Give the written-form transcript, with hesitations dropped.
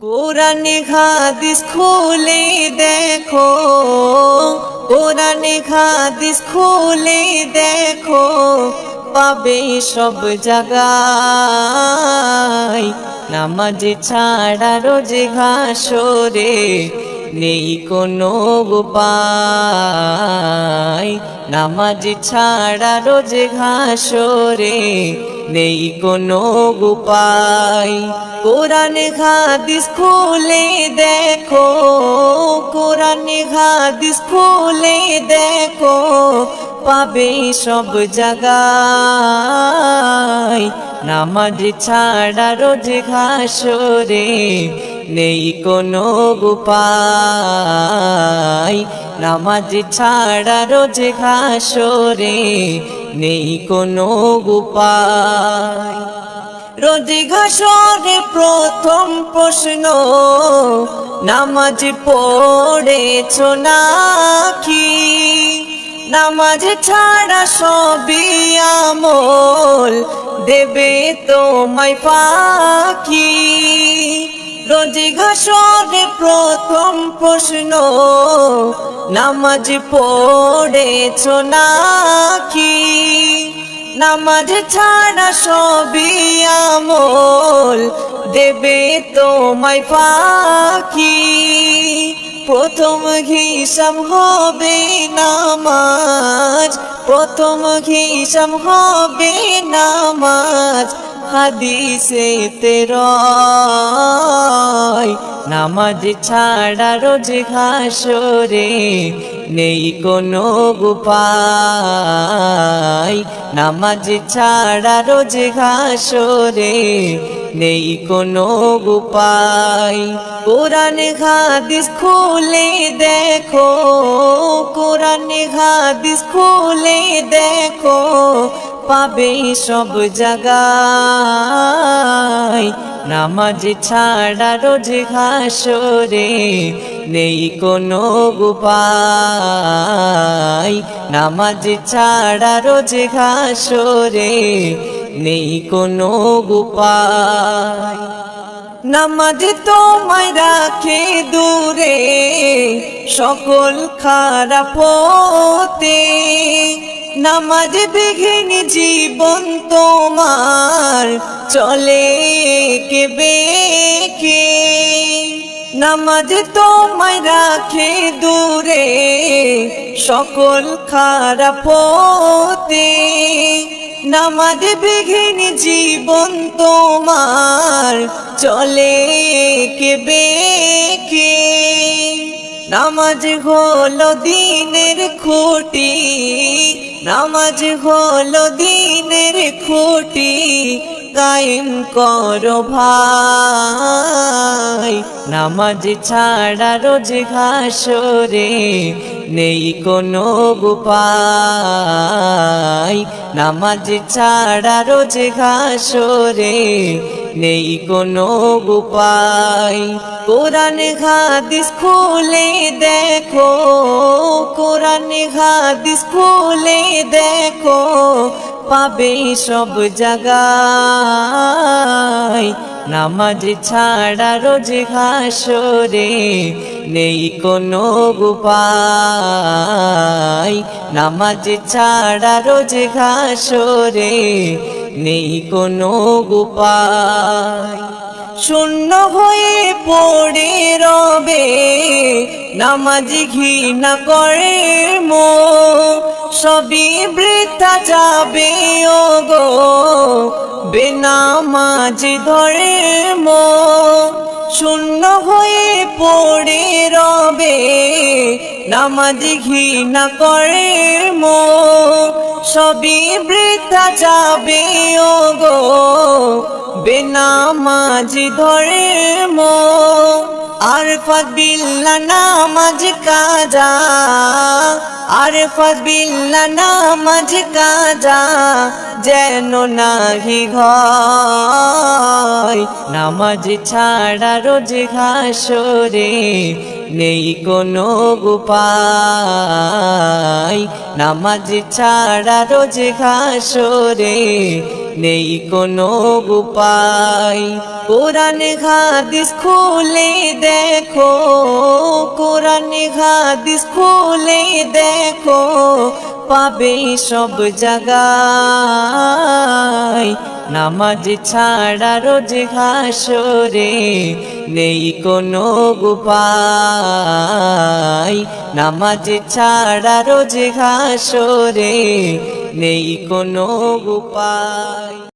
কোরআন হাদিস খুলে দেখো, কোরআন হাদিস খুলে দেখো, পাবে সব জায়গায়। নামাজ ছাড়া রোজে হাসরে নেই কোনো উপায়। নামাজ ছাড়া রোজে হাসরে নেই কোনো উপায়। কোরআন হাদিস খুলে দেখো, কোরআন হাদিস খুলে দেখো, পাবে সব জায়গায়। নামাজ ছাড়া রোজ হাসরে নেই কোনো উপায়। নামাজ ছাড়া রোজ হাসরে নেই কোনো উপায়। রোজ হাসরে প্রথম প্রশ্ন, নামাজ পড়েছো নাকি? নামাজ ছাড়া সবই আমল দেবে তোমায় ফাঁকি। রোজ হাসরে প্রথম প্রশ্ন, নামাজ পড়েছো নাকি? নামাজ ছাড়া সবই আমল দেবে তোমায় ফাঁকি। প্রথম হিসাব হবে নামাজ, প্রথম হিসাব হবে নামাজ। হাদিসেতে রয় নামাজ ছাড়া রোজ হাসরে নেই কোনো উপায়। নামাজ ছাড়া রোজ হাসরে নেই কোনো উপায়। কোরআন হাদিস খুলে দেখো, কোরআন হাদিস খুলে দেখো, পাবে সব জায়গায়। নামাজ ছাড়া রোজ হাসরে নেই কোনো উপায়। নামাজ ছাড়া রোজ হাসরে নেই কোনো উপায়। নামাজ তোমায় রাখে দূরে সকল খারাপ হতে। নামাজ বিঘিন জীবন তোমার চলে কে বেঁকে। নামাজ তোমায় রাখে দূরে সকল খারাপ হতে। নামাজ বিঘিন জীবন তোমার চলে কে বেঁকে। নামাজ হলো দিনের খুঁটি, নামাজ হলো দিনের খুঁটি, কায়েম করো ভাই। নামাজ ছাড়া রোজ হাসরে নেই কোনো উপায়। নামাজ ছাড়া রোজ হাসরে নেই কোনো উপায়। কোরআন হাদিস খুলে দেখো, কোরআন হাদিস খুলে দেখো, পাবে সব জায়গায়। নামাজ ছাড়া রোজ হাসরে নেই কোনো উপায়। নামাজ ছাড়া রোজ হাসরে নেই কোনো উপায়। শূন্য হয়ে পড়ে রবে নামাজ ঘৃণা করে মন। সবই বৃথা যাবে ওগো বেনামাজ ধরে মন। শূন্য হয়ে পড়ে রবে নামাজ ঘৃণা করে মন। সবই বৃথা যাবে ওগো বেনামাজ ধরে মন। আরফাত বিল্লাহ নামাজ কাজা, আরফাত বিল্লাহ নামাজ কাজা, যেন নাহি হয়। নামাজ ছাড়া রোজ হাসরে নেই কোনো উপায়। নামাজ ছাড়া রোজ হাসরে নেই কোনো উপায়। কোরআন হাদিস খুলে দেখো, কোরআন হাদিস খুলে দেখো, পাবে সব জায়গায়। নামাজ ছাড়া রোজ হাসরে নেই কোনো উপায়, নামাজ ছাড়া রোজ হাসরে নেই কোনো উপায়।